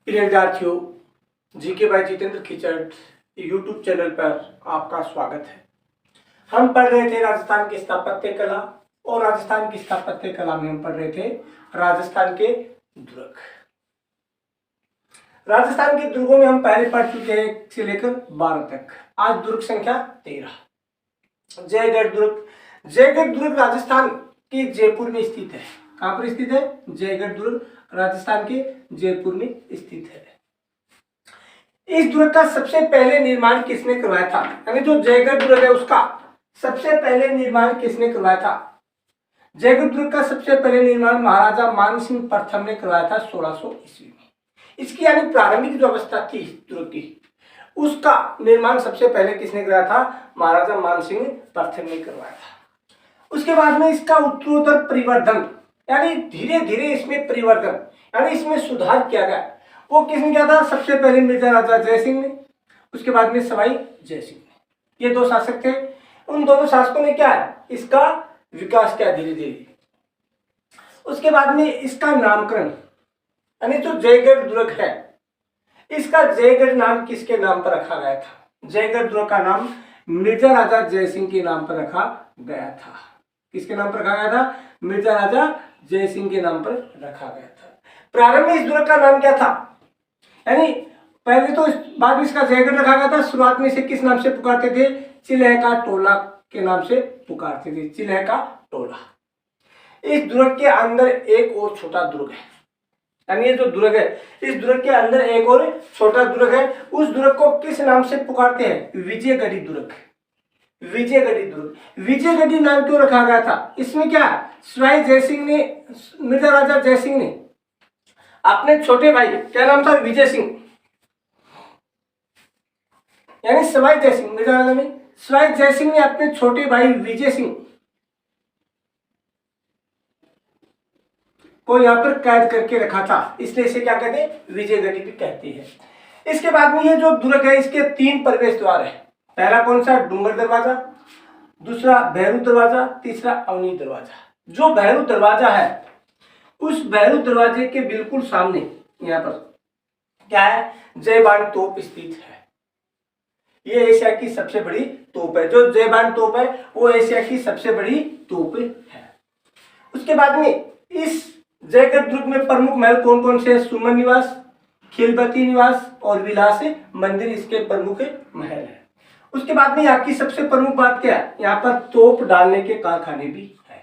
प्रिय विद्यार्थियों, GK by Jitendra Khichar YouTube channel पर आपका स्वागत है। हम पढ़ रहे थे राजस्थान की स्थापत्य कला और राजस्थान की स्थापत्य कला में हम पढ़ रहे थे राजस्थान के दुर्ग। राजस्थान के दुर्गों में हम पहले पढ़ चुके हैं 1 से लेकर 12 तक। आज दुर्ग संख्या 13। जयगढ़ दुर्ग। जयगढ़ दुर्ग राजस्थान के जयपुर में स्थित है। कहां पर स्थित है? जयगढ़ दुर्ग राजस्थान के जयपुर में स्थित है। इस दुर्ग का सबसे पहले निर्माण किसने करवाया था? यानी जो जयगढ़ दुर्ग है उसका सबसे पहले निर्माण किसने करवाया था? जयगढ़ दुर्ग का सबसे पहले निर्माण महाराजा मानसिंह प्रथम ने करवाया था 1600 ईस्वी में। इसकी यानी प्रारंभिक जो अवस्था थी दुर्ग की, उसका निर्माण सबसे पहले किसने कराया था? महाराजा मानसिंह प्रथम ने करवाया था। उसके बाद में इसका उत्तरोत्तर परिवर्धन, यानी धीरे धीरे इसमें परिवर्तन, यानी इसमें सुधार किया गया। वो किसने किया था? सबसे पहले मिर्जा राजा जयसिंह ने, उसके बाद में सवाई जयसिंह ने। ये दो शासक थे। उन दोनों शासकों ने क्या है, इसका विकास किया धीरे धीरे। उसके बाद में इसका नामकरण, यानी जो जयगढ़ दुर्ग है, इसका जयगढ़ नाम किसके नाम पर रखा गया था? जयगढ़ दुर्ग का नाम मिर्जा राजा जयसिंह के नाम पर रखा गया था। किसके नाम पर रखा गया था? मिर्जा राजा जयसिंह के नाम पर रखा गया था। प्रारंभ में इस दुर्ग का नाम क्या था? यानी पहले तो बाद में इसका जयगढ़ रखा गया था। शुरुआत में इसे किस नाम से पुकारते थे? चिल्ह का टोला के नाम से पुकारते थे। चिल्ह का टोला। इस दुर्ग के अंदर एक और छोटा दुर्ग है, यानी ये जो दुर्ग है, इस दुर्ग के अंदर एक और छोटा दुर्ग है। उस दुर्ग को किस नाम से पुकारते हैं? विजयगढ़ी दुर्ग। विजयगढ़ी दुर्ग। विजयगढ़ी नाम क्यों रखा गया था? इसमें क्या, सवाई जयसिंह ने, मिर्जा राजा जयसिंह ने अपने छोटे भाई, क्या नाम था? विजय सिंह, यानी सवाई जयसिंह, मिर्जा राजा में सवाई जयसिंह ने अपने छोटे भाई विजय सिंह को यहाँ पर कैद करके रखा था, इसलिए इसे क्या कहते हैं? विजयगढ़ी भी कहते हैं। इसके बाद में ये जो दुर्ग है, इसके 3 प्रवेश द्वार है। पहला कौन सा? डूंगर दरवाजा, दूसरा भैरू दरवाजा, तीसरा अवनी दरवाजा। जो भैरू दरवाजा है, उस भैरू दरवाजे के बिल्कुल सामने यहाँ पर क्या है? जयबान तोप स्थित है। ये एशिया की सबसे बड़ी तोप है। जो जयबान तोप है वो एशिया की सबसे बड़ी तोप है। उसके बाद में इस जयगढ़ दुर्ग में प्रमुख महल कौन कौन से? सुमन निवास, खिलपति निवास और विलास मंदिर इसके प्रमुख महल है। उसके बाद में यहाँ की सबसे प्रमुख बात क्या है? यहाँ पर तोप डालने के कारखाने भी है।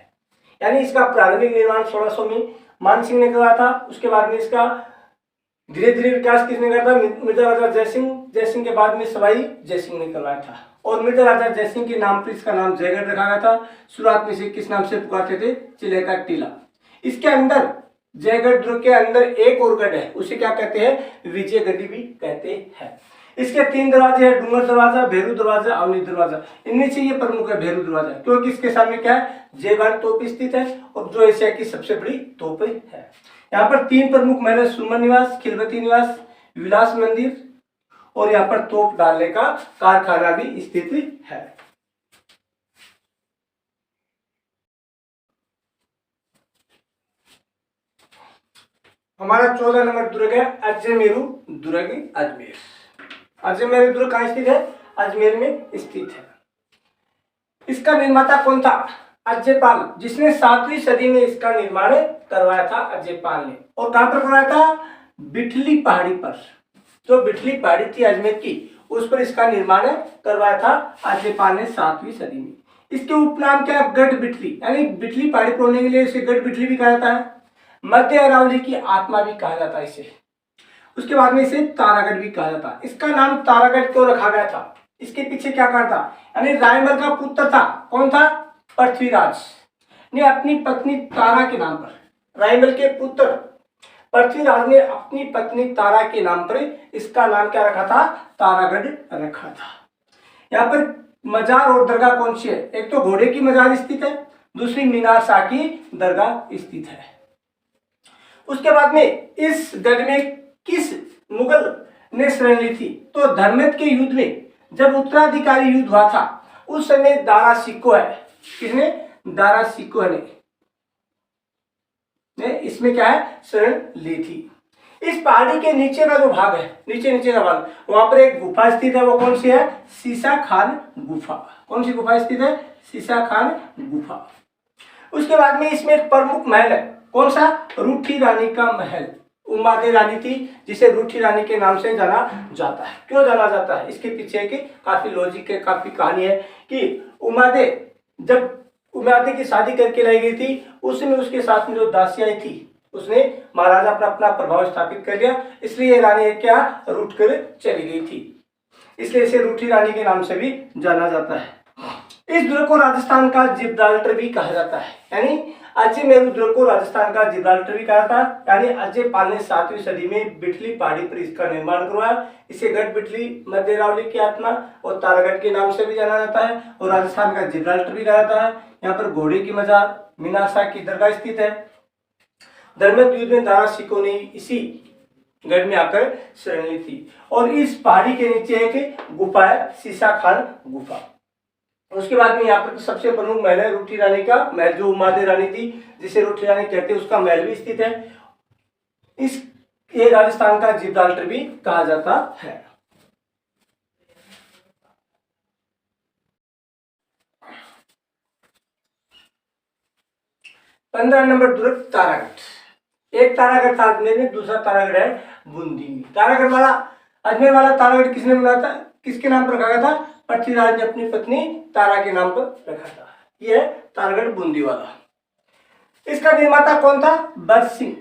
यानी इसका प्रारंभिक निर्माण 1600 में मानसिंह ने करवाया था। उसके बाद में इसका धीरे धीरे विकास किसने करा था? मिर्जा राजा जयसिंह। जयसिंह के बाद में सवाई जयसिंह ने करवाया था। और मिर्जा राजा जयसिंह के नाम पर इसका नाम जयगढ़ रखा गया था। शुरुआत में इसे किस नाम से पुकारते थे? चिल्ह का टीला। इसके अंदर, जयगढ़ दुर्ग के अंदर एक और गढ़ है, उसे क्या कहते हैं? विजयगढ़ी भी कहते हैं। इसके 3 दरवाजे हैं, डूंगर दरवाजा, भैरू दरवाजा, अवनी दरवाजा। इनमें से ये प्रमुख है भैरू दरवाजा, क्योंकि इसके सामने क्या है? जयबान तोप स्थित है और जो एशिया की सबसे बड़ी तोप है। यहाँ पर 3 प्रमुख महल है, सुमन निवास, खिलपति निवास, विलास मंदिर, और यहाँ पर तोप डालने का कारखाना भी स्थित है। हमारा 14 नंबर दुर्ग है अजमेरू दुर्ग, अजमेर। अजमेर दुर्ग कहाँ स्थित है? अजमेर में स्थित है। इसका निर्माता कौन था? अजयपाल, जिसने 7वीं सदी में इसका निर्माण करवाया था। अजयपाल ने। और कहां पर करवाया था? बिठली पहाड़ी पर। जो बिठली पहाड़ी थी अजमेर की, उस पर इसका निर्माण करवाया था अजयपाल ने 7वीं सदी में। इसके उपनाम क्या? गढ़ बिठली, यानी बिठली पहाड़ी पर होने के लिए इसे गढ़ बिठली भी कहा जाता है। मध्य अरावली की आत्मा भी कहा जाता है इसे। उसके बाद में इसे तारागढ़ भी कहा जाता है। इसका नाम तारागढ़ क्यों रखा गया था? इसके पीछे क्या कारण था? यानी रायमल का पुत्र था। कौन था? पृथ्वीराज ने अपनी पत्नी तारा के नाम पर, रायमल के पुत्र पृथ्वीराज ने अपनी पत्नी तारा के नाम पर इसका नाम क्या रखा था? तारागढ़ रखा था। यहाँ पर मजार और दरगाह कौन सी है? एक तो घोड़े की मजार स्थित है, दूसरी मीनार शाह की दरगाह स्थित है। उसके बाद में इस गढ़ में किस मुगल ने शरण ली थी? तो धर्मद के युद्ध में जब उत्तराधिकारी युद्ध हुआ था, उस समय दारा सिकोह है। किसने? दारा सिकोह ने इसमें क्या है? शरण ली थी। इस पहाड़ी के नीचे का जो भाग है, नीचे का भाग, वहां पर एक गुफा स्थित है। वो कौन सी है? शीशा खान गुफा। कौन सी गुफा स्थित है? शीशा खान गुफा। उसके बाद में इसमें एक प्रमुख महल है। कौन सा? रूठी रानी का महल। उमादे रानी थी जिसे रूठी रानी के नाम से जाना जाता है। क्यों जाना जाता है? इसके पीछे की काफी लॉजिक है, काफी कहानी है कि जब उमादे की शादी करके लाई गई थी, उसमें उसके साथ में जो दासियां थी, उसने महाराजा पर अपना प्रभाव स्थापित कर लिया, इसलिए रानी क्या रूठ कर चली गई थी, इसलिए इसे रूठी रानी के नाम से भी जाना जाता है। इस दुर्ग को राजस्थान का जिब्राल्टर भी कहा जाता है, यानी अजमेर दुर्ग को राजस्थान का जिब्राल्टर भी कहा था। यानी अजयपाल ने 7वीं सदी में बिठली पहाड़ी पर इसका निर्माण करवाया। इसे गढ़ बिठली, मध्य अरावली की आत्मा और तारागढ़ के नाम से भी जाना जाता है और राजस्थान का जिब्राल्टर भी कहा जाता है। यहाँ पर घोड़े की मजार, मीनार शाह की दरगाह स्थित है। धर्मयुद्ध युद्ध में दारा सिकों ने इसी गढ़ में आकर शरण ली थी। और इस पहाड़ी के नीचे एक गुफा है, शीशा खान गुफा। उसके बाद में यहाँ पर सबसे प्रमुख महल है रूठी रानी का महल, जो उमादे रानी थी जिसे रूठी रानी कहते हैं, उसका महल भी स्थित है। ये राजस्थान का जिब्राल्टर भी कहा जाता है। पंद्रह नंबर दुर्ग तारागढ़। एक तारागढ़ था अजमेर में, दूसरा तारागढ़ है बूंदी में। तारागढ़ वाला, अजमेर वाला तारागढ़ किसने बनाया था, किसके नाम पर रखा गया था? पृथ्वीराज ने अपनी पत्नी तारा के नाम पर रखा था। यह है तारागढ़ बूंदी वाला। इसका निर्माता कौन था? बरसिंह।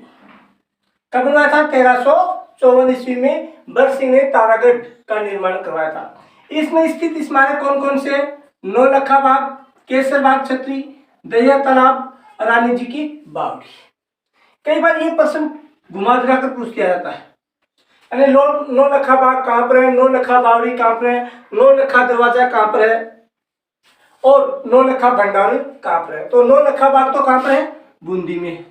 कब बनवाया था? 1354 ईस्वी में बरसिंह ने तारागढ़ का निर्माण करवाया था। इसमें स्थित स्मारक कौन कौन से? नौलखा बाग, केसर बाग छतरी, दहिया तालाब, रानी जी की बावड़ी। कई बार ये प्रश्न घुमा फिरा कर पूछ किया जाता है, यानी नौलखा बाग कहाँ पर है, नौलखा बावड़ी कहाँ पर है, नौलखा दरवाजा कहाँ पर है और नौलखा भंडार कहाँ पर है? तो नौलखा बाग तो कहाँ पर है? बूंदी में।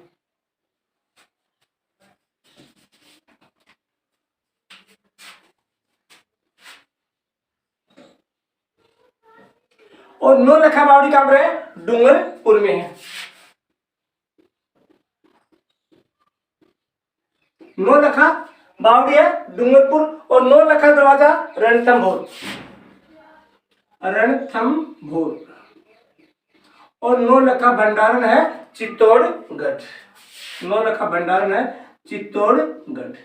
और नौलखा बावड़ी कहाँ पर है? डूंगरपुर में है। नौलखा बावड़ी है डूंगरपुर और नौलखा दरवाजा रणथंभौर और नौलखा भंडारण है चित्तौड़गढ़। नौलखा भंडारण है चित्तौड़गढ़।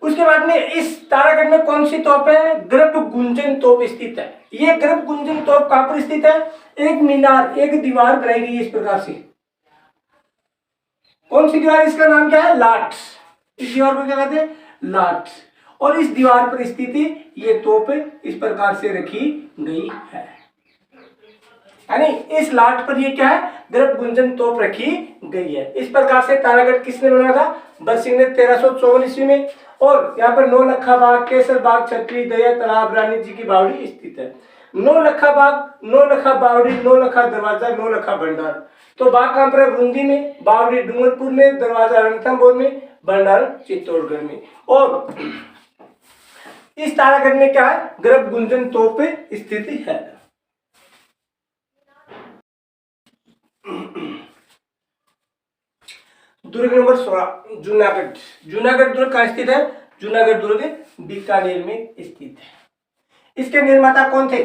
उसके बाद में इस तारागढ़ में कौन सी तोप है? गर्भ गुंजन तोप स्थित है। ये गर्भ गुंजन तोप कहां पर स्थित है? एक मीनार, एक दीवार बनाई गई है इस प्रकार से। कौन सी दीवार? इसका नाम क्या है? लाट। इस दीवार को क्या कहते हैं? लाट। और इस दीवार पर स्थित ये तोप इस प्रकार से रखी गई है, यानी इस लाट पर ये क्या है? गर्भ गुंजन तोप रखी गई है। इस प्रकार से तारागढ़ किसने बनाया था? बरसिंह ने 1354 ईस्वी में। और यहाँ पर नौलखा बाग, केसर बाग छतरी, दया तालाब, रानी जी की बावड़ी स्थित है। नौलखा बाग, नौलखा बावड़ी, नौलखा दरवाजा, नौलखा भंडार। तो बाग कहां पर है? बूंदी में, बावड़ी डूंगरपुर में, दरवाजा रणथंभौर में, भंडार चित्तौड़गढ़ में। और इस तारागढ़ में क्या है? गर्भ गुंजन तोप स्थित है। दुर्ग नंबर 16 जूनागढ़। जूनागढ़ दुर्ग कहाँ स्थित है? जूनागढ़ दुर्ग बीकानेर में स्थित है। इसके निर्माता कौन थे?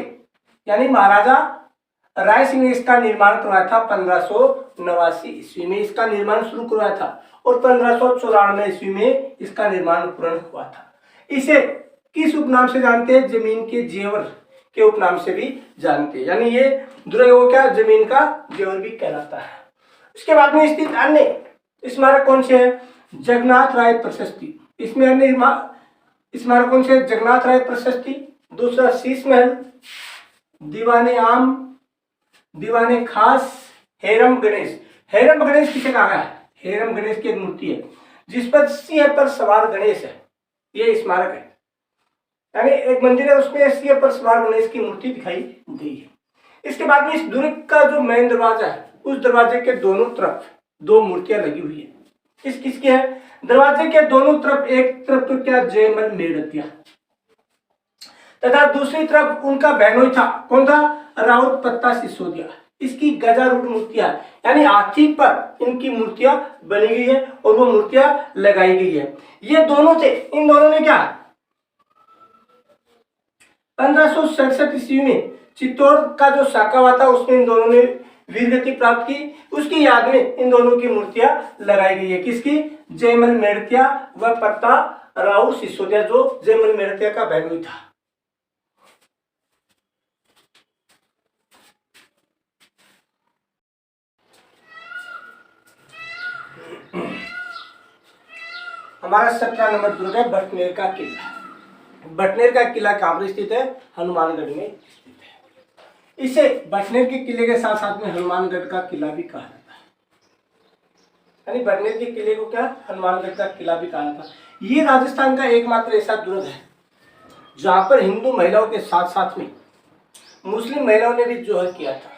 यानी महाराजा राय सिंह ने इसका निर्माण करवाया था 1589 ईस्वी में। इसका निर्माण शुरू करवाया था और 1594 ईस्वी में इसका निर्माण पूर्ण हुआ था। इसे किस उपनाम से जानते हैं? जमीन के जेवर के उपनाम से भी जानते हैं, यानी ये दुर्ग वो क्या? जमीन का जेवर भी कहलाता है। उसके बाद में स्थित अन्य स्मारक कौन से है? जगन्नाथ राय प्रशस्ति। इसमें अन्य स्मारक कौन से? जगन्नाथ राय प्रशस्ति, दूसरा शीश महल, दीवाने आम, दीवाने खास, हेरम गणेश। हेरम गणेश किसे कहा है? हेरम गणेश की एक मूर्ति है जिस पर सिंह पर सवार गणेश है, ये स्मारक है। यानी एक मंदिर है उसमें सिंह पर सवार गणेश की मूर्ति दिखाई गई है। इसके बाद में इस दुर्ग का जो मेन दरवाजा है, उस दरवाजे के दोनों तरफ दो मूर्तियां लगी हुई है। किसकी है? दरवाजे के दोनों तरफ, एक तरफ तो क्या? जयमल मेड़तिया, तथा दूसरी तरफ उनका बहनोई था। कौन था? राउत पत्ता सिसोदिया। इसकी गजारूढ़ मूर्तियां, यानी हाथी पर इनकी मूर्तियां बनी गई है और वो मूर्तियां लगाई गई है। ये दोनों थे, इन दोनों ने क्या 1567 ईस्वी में चित्तौड़ का जो शाखा हुआ था उसमें इन दोनों ने वीरगति प्राप्त की। उसकी याद में इन दोनों की मूर्तियां लगाई गई है। किसकी? जयमल मेड़तिया व पत्ता राव सिसोदिया, जो जयमल मेड़तिया का बहनोई था। हमारा 17 नंबर दुर्ग है बटनेर का किला। बटनेर का किला कहाँ पर स्थित है? हनुमानगढ़ में स्थित है। इसे बटनेर के किले के साथ साथ में हनुमानगढ़ का किला भी कहा जाता है। यानी बटनेर के किले को क्या हनुमानगढ़ का किला भी कहा जाता है। ये राजस्थान का एकमात्र ऐसा दुर्ग है जहां पर हिंदू महिलाओं के साथ साथ में मुस्लिम महिलाओं ने भी जोहर किया था।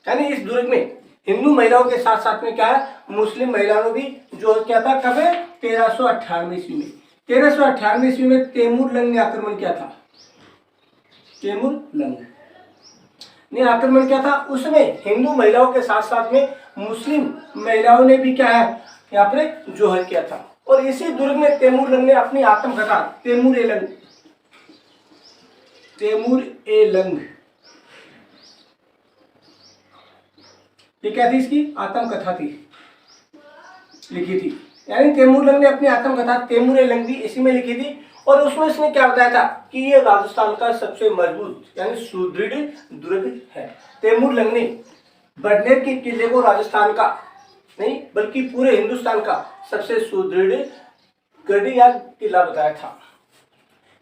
यानी इस दुर्ग में हिंदू महिलाओं के साथ साथ में क्या है, मुस्लिम महिलाओं ने भी जोहर किया था। कब है? 1398 ईस्वी में। 1398 ईस्वी में तैमूर लंग ने आक्रमण किया था। तैमूर लंग ने आक्रमण किया था। उसमें हिंदू महिलाओं के साथ साथ में मुस्लिम महिलाओं ने भी क्या है यहाँ पर जोहर किया था। और इसी दुर्ग में तैमूर लंग ने अपनी आत्मकथा तैमूर ए लंग, ये क्या थी? इसकी आत्मकथा थी, लिखी थी। यानी तैमूर लंग ने अपनी आत्मकथा तैमूर ए लंग भी इसी में लिखी थी। और उसमें इसने क्या बताया था कि ये राजस्थान का सबसे मजबूत यानी सुदृढ़ दुर्ग है। तैमूर लंग ने बटनेर के किले को राजस्थान का नहीं बल्कि पूरे हिंदुस्तान का सबसे सुदृढ़ गढ़ या किला बताया था।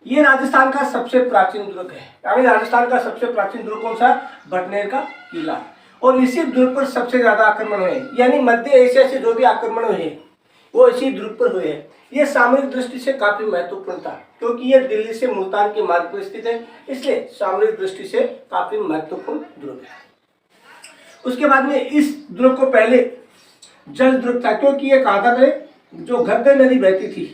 ये राजस्थान का सबसे प्राचीन दुर्ग है। यानी राजस्थान का सबसे प्राचीन दुर्ग कौन सा? बटनेर का किला। और इसी दुर्ग पर सबसे ज्यादा आक्रमण हुए, यानी मध्य एशिया से जो भी आक्रमण हुए वो इसी दुर्ग पर हुए हैं। ये सामरिक दृष्टि से काफी महत्वपूर्ण था क्योंकि ये दिल्ली से मुल्तान के मार्ग पर स्थित है, इसलिए सामरिक दृष्टि से काफी महत्वपूर्ण दुर्ग है। उसके बाद में इस दुर्ग को पहले जल दुर्ग था क्योंकि ये कहा था पहले जो घग्गर नदी बहती थी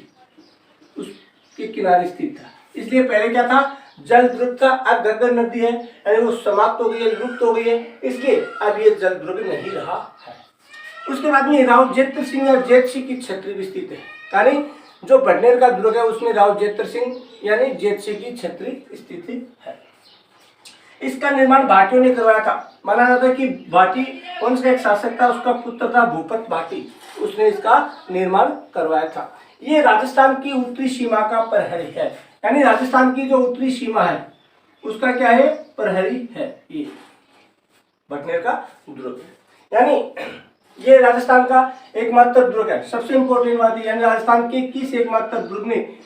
उसके किनारे स्थित था, इसलिए पहले क्या था? जल दुर्ग था। अब घग्गर नदी है यानी वो समाप्त हो गई है, लुप्त हो गई है, इसलिए अब ये जल दुर्ग नहीं रहा है। उसके बाद में राव जेत्र सिंह या जेत सिंह की छत्री भी स्थित है। यानी जो बटनेर का दुर्ग है उसमें राव जेत्र सिंह यानी जेत सिंह की छत्री स्थित है। इसका निर्माण भाटियों ने करवाया था। माना जाता है कि भाटी वंश का एक शासक था, उसका पुत्र था भूपत भाटी, उसने इसका निर्माण करवाया था। ये राजस्थान की उत्तरी सीमा का प्रहरी है। यानी राजस्थान की जो उत्तरी सीमा है उसका क्या है? प्रहरी है ये बटनेर का दुर्ग। यानी ये राजस्थान का एकमात्र दुर्ग है। सबसे इंपॉर्टेंट बात है, यानी राजस्थान के किस एकमात्र दुर्ग में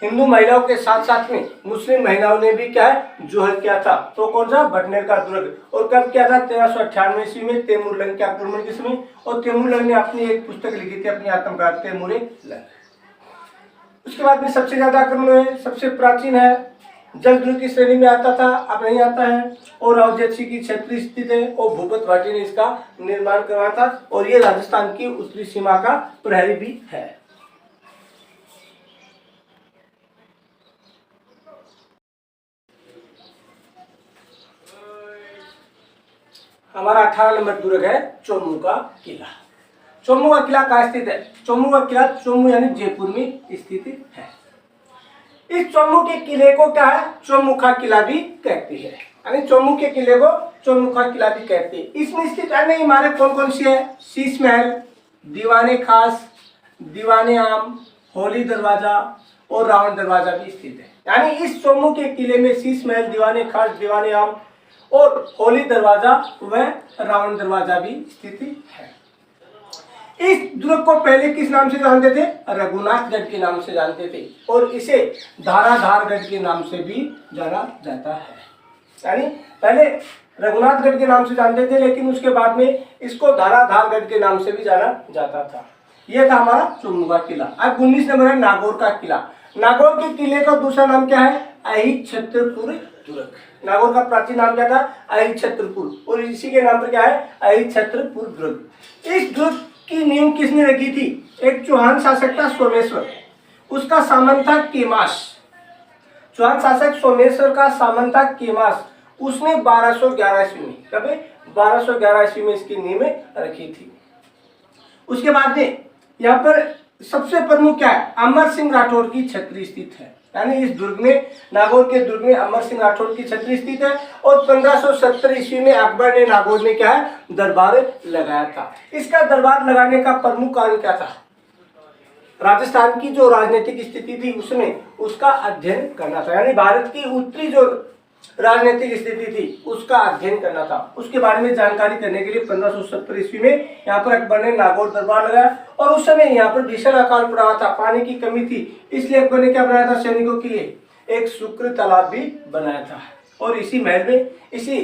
हिंदू महिलाओं के साथ साथ में मुस्लिम महिलाओं ने भी क्या है जोहर किया था? तो कौन सा? बटनेर का दुर्ग। और कब किया था? 1398 ईस्वी में तैमूर लंग के आक्रमण के समय। और तैमूर लंग ने अपनी एक पुस्तक लिखी थी, अपनी आत्मकथा तैमूर लंग। उसके बाद में सबसे ज्यादा आक्रमण हुए, सबसे प्राचीन है, जल दुर्ग की श्रेणी में आता था, अब नहीं आता है। और राव जेत सिंह की छत्री स्थित है और भूपत भाटी ने इसका निर्माण करवाया था। और ये राजस्थान की उत्तरी सीमा का प्रहरी भी है। हमारा 18 नंबर दुर्ग है चोमू का किला। चोमू का किला कहाँ स्थित है? चोमू का किला चोमू यानी जयपुर में स्थित है। इस चोमू के किले को क्या है? चौमुखा किला भी कहते हैं। यानी चोमू के किले को चौमुखा किला भी कहते हैं। इसमें स्थित अन्य इमारत कौन कौन सी है? शीश महल, दीवाने खास, दीवाने आम, होली दरवाजा और रावण दरवाजा भी स्थित है। यानी इस चोमू के किले में शीश महल, दीवाने खास, दीवाने आम और होली दरवाजा व रावण दरवाजा भी स्थित है। इस दुर्ग को पहले किस नाम से जानते थे? रघुनाथगढ़ के नाम से जानते थे और इसे धाराधारगढ़ के नाम से भी जाना जाता है। यानी पहले रघुनाथगढ़ के नाम से जानते थे, लेकिन उसके बाद में इसको धाराधारगढ़ के नाम से भी जाना जाता था। यह था हमारा चोमू का किला। अब 19 नंबर है नागौर का किला। नागौर के किले का दूसरा नाम क्या है? अहिछत्रपुर दुर्ग। नागौर का प्राचीन नाम क्या था? अहिछत्रपुर, और इसी के नाम पर क्या है? अहिछत्रपुर दुर्ग। इस दुर्ग की नींव किसने रखी थी? एक चौहान शासक था सोमेश्वर, उसका सामंत था केमास। चौहान शासक सोमेश्वर का सामंत था केमास। उसने 1211 ईस्वी में, कभी 1211 ईस्वी में इसकी नींवें रखी थी। उसके बाद में यहाँ पर सबसे प्रमुख क्या है, अमर सिंह राठौर की छतरी स्थित है, यानी इस दुर्ग में, नागौर के दुर्ग में अमर सिंह राठौर की छतरी स्थित है। और 1570 ईस्वी में अकबर ने नागौर में क्या है, दरबार लगाया था। इसका दरबार लगाने का प्रमुख कारण क्या था, राजस्थान की जो राजनीतिक स्थिति थी उसमें उसका अध्ययन करना था, यानी भारत की उत्तरी जो राजनीतिक स्थिति थी उसका अध्ययन करना था। उसके बारे में जानकारी करने के लिए 1570 ईस्वी में यहाँ पर अकबर ने नागौर दरबार लगाया। और उस समय यहाँ पर भीषण अकाल पड़ा हुआ था, पानी की कमी थी, इसलिए अकबर ने क्या बनाया था, सैनिकों के लिए एक शुक्र तालाब भी बनाया था। और इसी महल में, इसी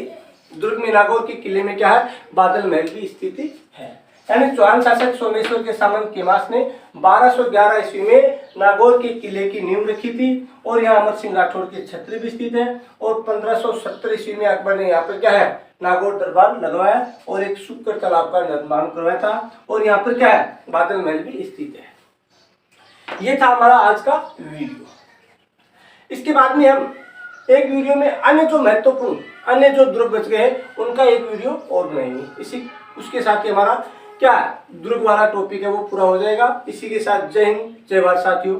दुर्ग में, नागौर के किले में क्या है, बादल महल की स्थिति है। यानी चौहान शासक सोमेश्वर के सामंत केमास ने 1211 ईस्वी में नागौर के किले की नींव रखी थी। और यहाँ अमर सिंह राठौर की छतरी भी स्थित है। और 1570 ईस्वी में अकबर ने यहाँ पर क्या है, नागौर दरबार लगवाया और एक शुक्र तालाब का निर्माण करवाया था। और यहाँ पर क्या है, बादल महल भी स्थित है। ये था हमारा आज का वीडियो। इसके बाद में हम एक वीडियो में अन्य जो महत्वपूर्ण अन्य जो दुर्ग बच गए हैं उनका एक वीडियो और बनाएंगे। इसी उसके साथ ही हमारा क्या दुर्ग वाला टॉपिक है वो पूरा हो जाएगा। इसी के साथ जय हिंद, जय भारत साथियों।